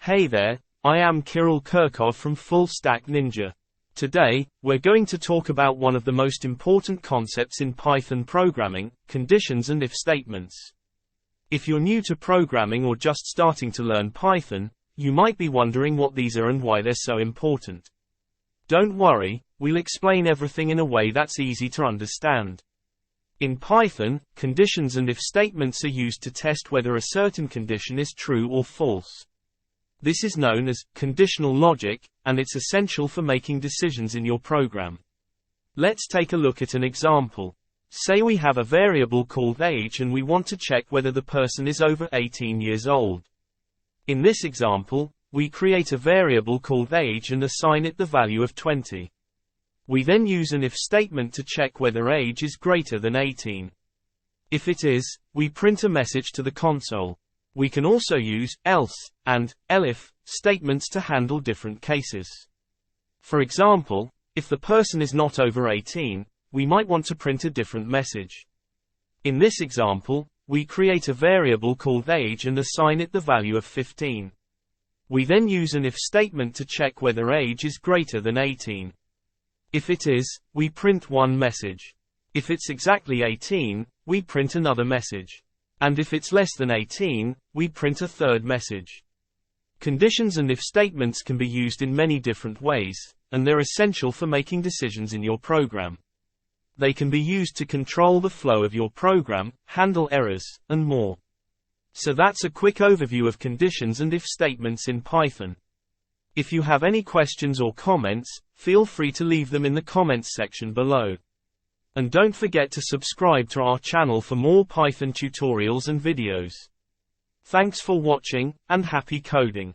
Hey there, I am Kirill Kirkov from Full Stack Ninja. Today, we're going to talk about one of the most important concepts in Python programming, conditions and if statements. If you're new to programming or just starting to learn Python, you might be wondering what these are and why they're so important. Don't worry, we'll explain everything in a way that's easy to understand. In Python, conditions and if statements are used to test whether a certain condition is true or false. This is known as conditional logic, and it's essential for making decisions in your program. Let's take a look at an example. Say we have a variable called age and we want to check whether the person is over 18 years old. In this example, we create a variable called age and assign it the value of 20. We then use an if statement to check whether age is greater than 18. If it is, we print a message to the console. We can also use else and elif statements to handle different cases. For example, if the person is not over 18, we might want to print a different message. In this example, we create a variable called age and assign it the value of 15. We then use an if statement to check whether age is greater than 18. If it is, we print one message. If it's exactly 18, we print another message. And if it's less than 18, we print a third message. Conditions and if statements can be used in many different ways, and they're essential for making decisions in your program. They can be used to control the flow of your program, handle errors, and more. So that's a quick overview of conditions and if statements in Python. If you have any questions or comments, feel free to leave them in the comments section below. And don't forget to subscribe to our channel for more Python tutorials and videos. Thanks for watching, and happy coding!